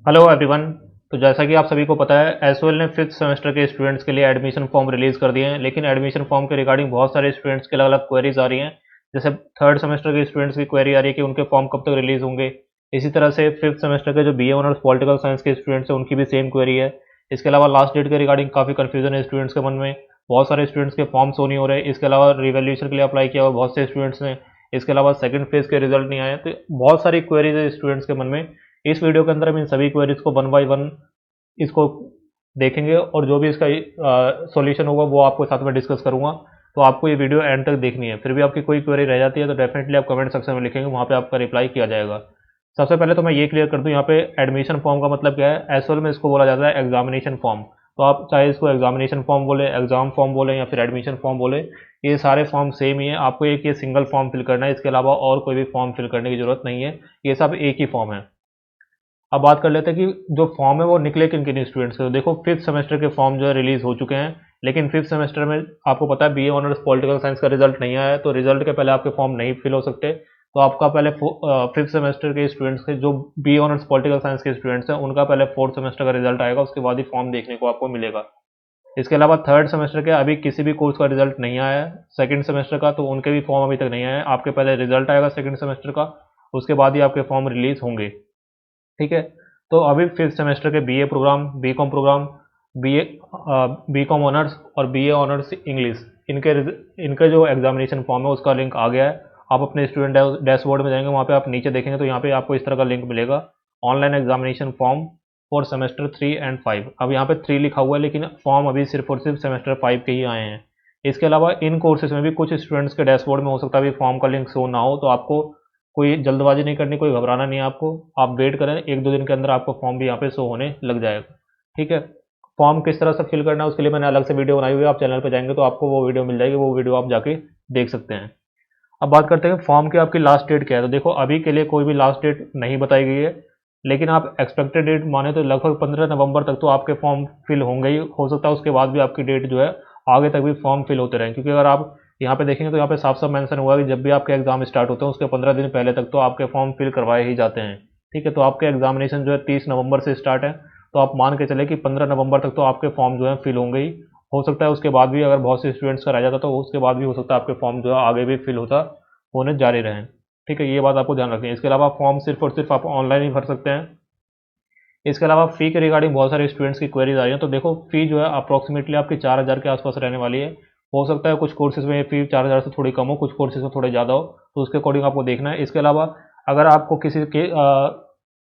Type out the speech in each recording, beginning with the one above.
Hello everyone. तो जैसा कि आप सभी को पता है, एसओएल ने फिफ्थ सेमेस्टर के स्टूडेंट्स के लिए एडमिशन फॉर्म रिलीज कर दिए हैं। लेकिन एडमिशन फॉर्म के रिगार्डिंग बहुत सारे स्टूडेंट्स के अलग अलग क्वेरीज आ रही हैं। जैसे थर्ड सेमेस्टर के स्टूडेंट्स की क्वेरी आ रही है कि उनके फॉर्म कब तक रिलीज होंगे। इसी तरह से फिफ्थ सेमेस्टर के जो बीए ऑनर्स पॉलिटिकल साइंस के स्टूडेंट्स हैं उनकी भी सेम क्वेरी है। इसके अलावा लास्ट डेट के रिगार्डिंग काफ़ी कन्फ्यूजन है स्टूडेंट्स के मन में। बहुत सारे स्टूडेंट्स के फॉर्म शो नहीं हो रहे। इसके अलावा रिवैल्यूएशन के लिए अप्लाई किया हुआ बहुत से स्टूडेंट्स ने। इसके अलावा सेकंड फेज के रिजल्ट नहीं आए। तो बहुत सारी क्वेरीज है स्टूडेंट्स के मन में। इस वीडियो के अंदर हम इन सभी क्वेरीज को वन बाय वन इसको देखेंगे और जो भी इसका सॉल्यूशन होगा वो आपको साथ में डिस्कस करूंगा। तो आपको ये वीडियो एंड तक देखनी है। फिर भी आपकी कोई क्वेरी रह जाती है तो डेफिनेटली आप कमेंट सेक्शन में लिखेंगे, वहाँ पे आपका रिप्लाई किया जाएगा। सबसे पहले तो मैं ये क्लियर कर दूं, यहाँ पे एडमिशन फॉर्म का मतलब क्या है। एसओएल में इसको बोला जाता है एग्जामिनेशन फॉर्म। तो आप चाहे इसको एग्जामिनेशन फॉर्म बोले, एग्जाम फॉर्म बोले या फिर एडमिशन फॉर्म बोले, ये सारे फॉर्म सेम ही है। आपको एक ये सिंगल फॉर्म फिल करना है, इसके अलावा और कोई भी फॉर्म फिल करने की जरूरत नहीं है। ये सब एक ही फॉर्म है। अब बात कर लेते हैं कि जो फॉर्म है वो निकले किन किन स्टूडेंट्स के। तो देखो, फिफ्थ सेमेस्टर के फॉर्म जो है रिलीज हो चुके हैं। लेकिन फिफ्थ सेमेस्टर में आपको पता है बीए ऑनर्स पॉलिटिकल साइंस का रिजल्ट नहीं आया है, तो रिजल्ट के पहले आपके फॉर्म नहीं फिल हो सकते। तो आपका पहले फिफ्थ सेमेस्टर के स्टूडेंट्स के जो बीए ऑनर्स पॉलिटिकल साइंस के स्टूडेंट्स हैं उनका पहले फोर्थ सेमेस्टर का रिजल्ट आएगा, उसके बाद ही फॉर्म देखने को आपको मिलेगा। इसके अलावा थर्ड सेमेस्टर के अभी किसी भी कोर्स का रिजल्ट नहीं आया है। सेकंड सेमेस्टर का तो उनके भी फॉर्म अभी तक नहीं आए हैं। आपके पहले रिजल्ट आएगा सेकंड सेमेस्टर का, उसके बाद ही आपके फॉर्म रिलीज होंगे। ठीक है। तो अभी फिफ्थ सेमेस्टर के BA programme, BCom programme, BA BCom honours और बीए ऑनर्स इंग्लिश, इनके इनके जो एग्जामिनेशन फॉर्म है उसका लिंक आ गया है। आप अपने स्टूडेंट डैशबोर्ड में जाएंगे, वहाँ पे आप नीचे देखेंगे तो यहाँ पे आपको इस तरह का लिंक मिलेगा, online examination form for semester 3 and 5। अब यहाँ पे 3 लिखा हुआ है, लेकिन फॉर्म अभी सिर्फ और सिर्फ सेमेस्टर 5 के ही आए हैं। इसके अलावा इन कोर्सेज में भी कुछ स्टूडेंट्स के डैशबोर्ड में हो सकता है अभी फॉर्म का लिंक शो ना हो। तो आपको कोई जल्दबाजी नहीं करनी, कोई घबराना नहीं है आपको। आप वेट करें, एक दो दिन के अंदर आपका फॉर्म भी यहाँ पे शो होने लग जाएगा। ठीक है। फॉर्म किस तरह से फिल करना है उसके लिए मैंने अलग से वीडियो बनाई हुई है, आप चैनल पर जाएंगे तो आपको वो वीडियो मिल जाएगी, वो वीडियो आप जाके देख सकते हैं। अब बात करते हैं फॉर्म की आपकी लास्ट डेट क्या है। तो देखो, अभी के लिए कोई भी लास्ट डेट नहीं बताई गई है, लेकिन आप एक्सपेक्टेड डेट माने तो लगभग 15 नवंबर तक तो आपके फॉर्म फिल होंगे ही। हो सकता है उसके बाद भी आपकी डेट जो है आगे तक भी फॉर्म फिल होते रहें, क्योंकि अगर आप यहाँ पे देखेंगे तो यहाँ पे साफ साफ मेंशन हुआ है कि जब भी आपके एग्जाम स्टार्ट होते हैं उसके 15 दिन पहले तक तो आपके फॉर्म फिल करवाए ही जाते हैं। ठीक है। तो आपके एग्जामिनेशन जो है 30 नवंबर से स्टार्ट है। तो आप मान के चले कि 15 नवंबर तक तो आपके फॉर्म जो है फिल होंगे ही। हो सकता है उसके बाद भी, अगर बहुत से स्टूडेंट्स का रह जाता तो उसके बाद भी हो सकता है आपके फॉर्म जो है आगे भी फिल होता होने जारी रहें। ठीक है, ये बात आपको ध्यान रखनी है। इसके अलावा फॉर्म सिर्फ और सिर्फ आप ऑनलाइन ही भर सकते हैं। इसके अलावा फ़ी के रिगार्डिंग बहुत सारे स्टूडेंट्स की क्वेरीज आ रही हैं। तो देखो, फ़ी जो है अप्रॉक्सीमेटली आपकी 4,000 के आसपास रहने वाली है। हो सकता है कुछ कोर्सेज में ये फ़ी 4,000 से थोड़ी कम हो, कुछ कोर्सेज में थोड़े ज़्यादा हो, तो उसके अकॉर्डिंग आपको देखना है। इसके अलावा अगर आपको किसी के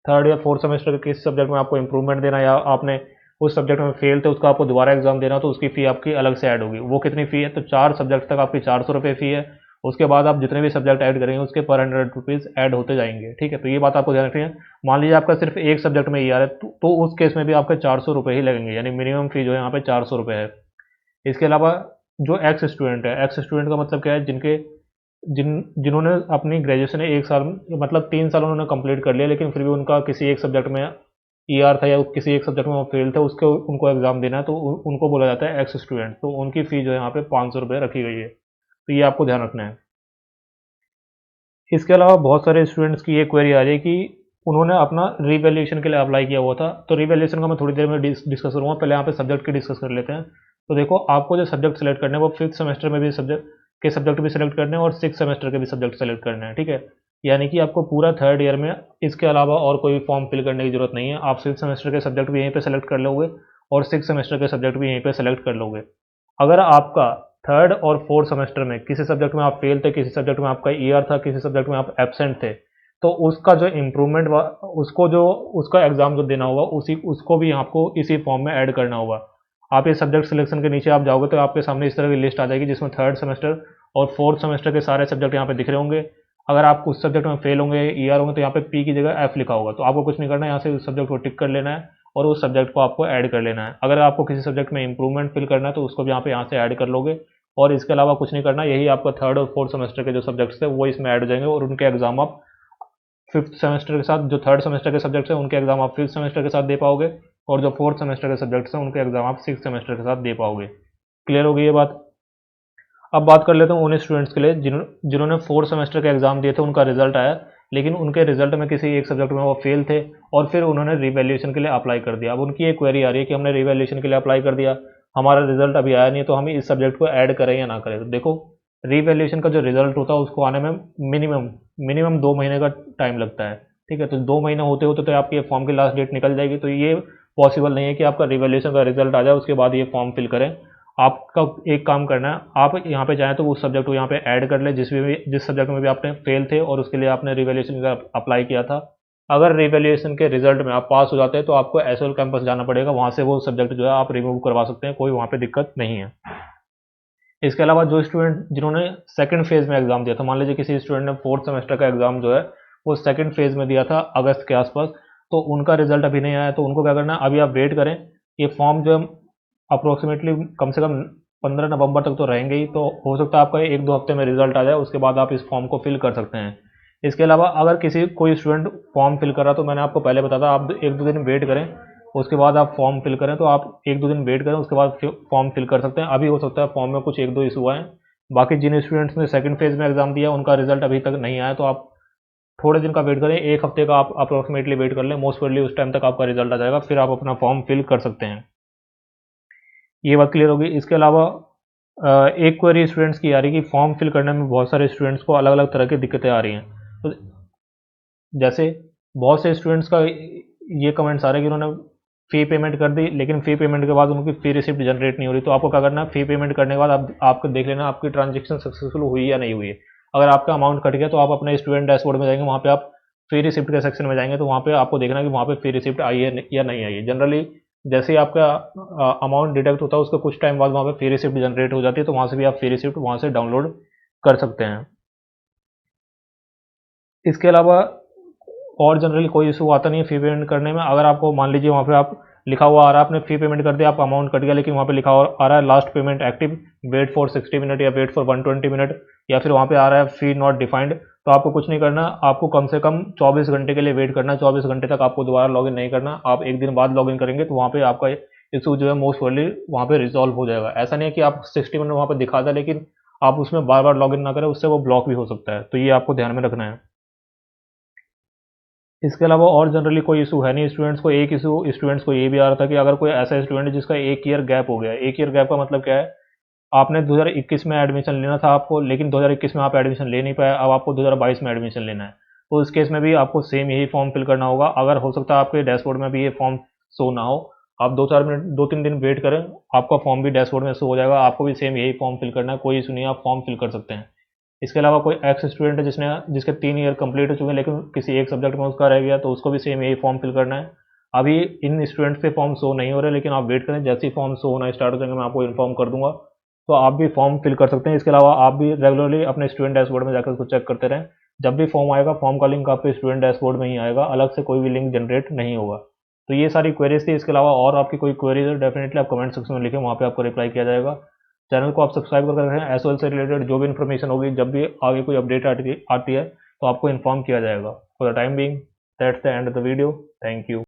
थर्ड या फोर्थ सेमेस्टर के किसी सब्जेक्ट में आपको इंप्रूवमेंट देना, या आपने उस सब्जेक्ट में फेल थे उसका आपको दोबारा एग्जाम देना, तो उसकी फ़ी आपकी अलग से ऐड होगी। वो कितनी फ़ी है, तो 4 सब्जेक्ट तक आपकी 400 रुपये फ़ी है। उसके बाद आप जितने भी सब्जेक्ट ऐड करेंगे उसके पर 100 रुपीज़ ऐड होते जाएंगे। ठीक है, तो ये बात आपको ध्यान रखनी है। मान लीजिए आपका सिर्फ एक सब्जेक्ट में ई आ रहा है, तो उस केस में भी आपके 400 रुपये ही लगेंगे, यानी मिनिमम फी जो है यहाँ पे 400 रुपये है। इसके अलावा जो एक्स स्टूडेंट है, एक्स स्टूडेंट का मतलब क्या है, जिन्होंने अपनी ग्रेजुएशन एक साल मतलब 3 साल उन्होंने कंप्लीट कर लिया, लेकिन फिर भी उनका किसी एक सब्जेक्ट में ई आर था या किसी एक सब्जेक्ट में वो फेल थे, उसके उनको एग्जाम देना है, तो उनको बोला जाता है एक्स स्टूडेंट। तो उनकी फ़ी जो है यहाँ पे 500 रुपये रखी गई है। तो ये आपको ध्यान रखना है। इसके अलावा बहुत सारे स्टूडेंट्स की ये क्वेरी आ रही है कि उन्होंने अपना रीवैल्यूएशन के लिए अप्लाई किया हुआ था। तो रीवैल्यूएशन का मैं थोड़ी देर में डिस्कस करूँगा, पहले यहाँ पे सब्जेक्ट की डिस्कस कर लेते हैं। तो देखो, आपको जो सब्जेक्ट सेलेक्ट करने हैं वो फिफ्थ सेमेस्टर में भी सब्जेक्ट भी सेलेक्ट करने हैं और सिक्स सेमेस्टर के भी सब्जेक्ट सेलेक्ट करने हैं। ठीक है, यानी कि आपको पूरा थर्ड ईयर में इसके अलावा और कोई फॉर्म फिल करने की जरूरत नहीं है। आप फिफ्थ सेमेस्टर के सब्जेक्ट भी यहीं पे सेलेक्ट कर लोगे और सिक्स सेमेस्टर के सब्जेक्ट भी यहीं पे सेलेक्ट कर लोगे। अगर आपका थर्ड और फोर्थ सेमेस्टर में किसी सब्जेक्ट में आप फेल थे, किसी सब्जेक्ट में आपका ईआर था, किसी सब्जेक्ट में आप एब्सेंट थे, तो उसका जो इम्प्रूवमेंट उसको जो उसका एग्जाम जो देना होगा उसको भी आपको इसी फॉर्म में ऐड करना होगा। आप ये सब्जेक्ट सिलेक्शन के नीचे आप जाओगे तो आपके सामने इस तरह की लिस्ट आ जाएगी, जिसमें थर्ड सेमेस्टर और फोर्थ सेमेस्टर के सारे सब्जेक्ट यहाँ पे दिख रहे होंगे। अगर आप उस सब्जेक्ट में फेल होंगे, ईआर होंगे, तो यहाँ पे पी की जगह एफ लिखा होगा। तो आपको कुछ नहीं करना है, यहाँ से उस सब्जेक्ट को टिक कर लेना है और उस सब्जेक्ट को आपको ऐड कर लेना है। अगर आपको किसी सब्जेक्ट में इंप्रूवमेंट फिल करना है तो उसको भी यहाँ से ऐड कर लोगे। और इसके अलावा कुछ नहीं करना, यही आपका थर्ड और फोर्थ सेमेस्टर के जो सब्जेक्ट्स थे वो इसमें ऐड हो जाएंगे और उनके एग्जाम आप फिफ्थ सेमेस्टर के साथ, जो थर्ड सेमेस्टर के सब्जेक्ट्स हैं उनके एग्जाम आप फिफ्थ सेमेस्टर के साथ दे पाओगे, और जो फोर्थ सेमेस्टर के सब्जेक्ट्स हैं उनके एग्जाम आप सिक्स सेमेस्टर के साथ दे पाओगे। क्लियर होगी ये बात। अब बात कर लेते हैं उन स्टूडेंट्स के लिए जिन्होंने फोर्थ सेमेस्टर के एग्जाम दिए थे, उनका रिजल्ट आया। लेकिन उनके रिजल्ट में किसी एक सब्जेक्ट में वो फेल थे और फिर उन्होंने रीवैल्यूएशन के लिए अप्लाई कर दिया। अब उनकी एक क्वेरी आ रही है कि हमने रीवैल्यूएशन के लिए अप्लाई कर दिया, हमारा रिजल्ट अभी आया नहीं, तो हम इस सब्जेक्ट को ऐड करें या ना करें। तो देखो, रीवैल्यूएशन का जो रिजल्ट होता है उसको आने में मिनिमम 2 महीने का टाइम लगता है, ठीक है। तो 2 महीने होते होते तो आपकी फॉर्म की लास्ट डेट निकल जाएगी। तो ये पॉसिबल नहीं है कि आपका रीवैल्यूएशन का रिजल्ट आ जाए उसके बाद ये फॉर्म फिल करें। आपका एक काम करना है, आप यहाँ पे चाहें तो उस सब्जेक्ट को यहाँ पे ऐड कर ले, जिस सब्जेक्ट में भी आपने फेल थे और उसके लिए आपने रिवैल्यूएशन का अप्लाई किया था। अगर रिवैल्यूएशन के रिजल्ट में आप पास हो जाते हैं तो आपको एसओएल कैंपस जाना पड़ेगा, वहाँ से वो सब्जेक्ट जो है आप रिमूव करवा सकते हैं, कोई वहाँ पे दिक्कत नहीं है। इसके अलावा जो स्टूडेंट जिन्होंने सेकंड फेज़ में एग्ज़ाम दिया था, मान लीजिए किसी स्टूडेंट ने फोर्थ सेमेस्टर का एग्ज़ाम जो है वो सेकंड फेज़ में दिया था अगस्त के आसपास, तो उनका रिजल्ट अभी नहीं आया, तो उनको क्या करना है, अभी आप वेट करें। ये फॉर्म जो है अप्रोक्सीमेटली कम से कम 15 नवंबर तक तो रहेंगे ही, तो हो सकता है आपका 1-2 हफ्ते में रिजल्ट आ जाए, उसके बाद आप इस फॉर्म को फिल कर सकते हैं। इसके अलावा अगर कोई स्टूडेंट फॉर्म फिल कर रहा, तो मैंने आपको पहले बताया था आप 1-2 दिन वेट करें, उसके बाद आप फॉर्म फिल करें। तो आप 1-2 दिन वेट करें, उसके बाद फॉर्म फिल कर सकते हैं। अभी हो सकता है फॉर्म में कुछ 1-2 इशू आए। बाकी जिन स्टूडेंट्स ने सेकंड फेज़ में एग्ज़ाम दिया उनका रिजल्ट अभी तक नहीं आया, तो आप थोड़े दिन का वेट करें, 1 हफ्ते का आप अप्रोक्सीमेटली वेट कर लें, मोस्ट प्रोबेबली उस टाइम तक आपका रिजल्ट आ जाएगा, फिर आप अपना फॉर्म फिल कर सकते हैं। ये बात क्लियर होगी। इसके अलावा एक क्वेरी स्टूडेंट्स की आ रही है कि फॉर्म फिल करने में बहुत सारे स्टूडेंट्स को अलग अलग तरह की दिक्कतें आ रही हैं। तो जैसे बहुत से स्टूडेंट्स का ये कमेंट्स आ रहे हैं कि उन्होंने फ़ी पेमेंट कर दी, लेकिन फ़ी पेमेंट के बाद उनकी फ़ी रिसिप्ट जनरेट नहीं हो रही। तो आपको क्या करना है, फ़ी पेमेंट करने के बाद आपको देख लेना आपकी ट्रांजेक्शन सक्सेसफुल हुई या नहीं हुई है। अगर आपका अमाउंट कट गया तो आप अपने स्टूडेंट डैशबोर्ड में जाएंगे, वहाँ पे आप फ़ी रिसिप्ट के सेक्शन में जाएंगे, तो वहाँ पे आपको देखना है कि वहाँ पे फ़ी रिसिप्ट आई है या नहीं आई है। जनरली जैसे ही आपका अमाउंट डिडक्ट होता है उसके कुछ टाइम बाद वहाँ पे फ़ी रिसिप्ट जनरेट हो जाती है, तो वहाँ से भी आप फ़ी रिसिप्ट वहाँ से डाउनलोड कर सकते हैं। इसके अलावा और जनरली कोई इशू आता नहीं है फ़ी पेमेंट करने में। अगर आपको मान लीजिए वहाँ पे आप लिखा हुआ आ रहा है, आपने फ़ी पेमेंट कर दिया, आपका अमाउंट कट गया, लेकिन वहाँ पे लिखा हुआ आ रहा है last payment active, wait for 60 minute या वेट फॉर 120 मिनट, या फिर वहाँ पे आ रहा है फ़ी नॉट डिफाइंड, तो आपको कुछ नहीं करना, आपको कम से कम 24 घंटे के लिए वेट करना। 24 घंटे तक आपको दोबारा लॉगिन नहीं करना, आप एक दिन बाद लॉगिन करेंगे तो वहाँ पे आपका इशू जो है मोस्ट प्रोबेबली वहाँ पे रिजॉल्व हो जाएगा। ऐसा नहीं है कि आप 60 मिनट वहाँ पर दिखा दें, लेकिन आप उसमें बार बार लॉगिन ना करें, उससे वो ब्लॉक भी हो सकता है, तो ये आपको ध्यान में रखना है। इसके अलावा और जनरली कोई इशू है नहीं स्टूडेंट्स को। एक इशू स्टूडेंट्स को ये भी आ रहा था कि अगर कोई ऐसा स्टूडेंट है जिसका 1 ईयर गैप हो गया है। 1 ईयर गैप का मतलब क्या है, आपने 2021 में एडमिशन लेना था आपको, लेकिन 2021 में आप एडमिशन ले नहीं पाए, अब आपको 2022 में एडमिशन लेना है। तो इस केस में भी आपको सेम यही फॉर्म फिल करना होगा। अगर हो सकता है आपके डैशबोर्ड में भी ये फॉर्म शो ना हो, आप 2-3 दिन वेट करें, आपका फॉर्म भी डैशबोर्ड में शो हो जाएगा। आपको भी सेम यही फॉर्म फिल करना है, कोई इशू नहीं है, आप फॉर्म फिल कर सकते हैं। इसके अलावा कोई एक्स स्टूडेंट है जिसके 3 ईयर कंप्लीट हो चुके हैं, लेकिन किसी एक सब्जेक्ट में उसका रह गया, तो उसको भी सेम यही फॉर्म फिल करना है। अभी इन स्टूडेंट्स के फॉर्म शो नहीं हो रहे, लेकिन आप वेट करें, जैसे ही फॉर्म शो होना स्टार्ट हो जाएंगे मैं आपको इन्फॉर्म कर दूंगा, तो आप भी फॉर्म फिल कर सकते हैं। इसके अलावा आप भी रेगुलरली अपने स्टूडेंट डैशबोर्ड में जाकर उसको चेक करते रहें। जब भी फॉर्म आएगा, फॉर्म का लिंक आपके स्टूडेंट डैशबोर्ड में ही आएगा, अलग से कोई भी लिंक जनरेट नहीं होगा। तो ये सारी क्वेरीज थी। इसके अलावा और आपकी कोई क्वेरीज है डेफिनेटली आप कमेंट सेक्शन में लिखें, वहाँ पे आपको रिप्लाई किया जाएगा। चैनल को आप सब्सक्राइब कर रखें, एसओएल से रिलेटेड जो भी इन्फॉर्मेशन होगी, जब भी आगे कोई अपडेट आती है तो आपको इन्फॉर्म किया जाएगा। For the time being that's the end of the video. Thank you.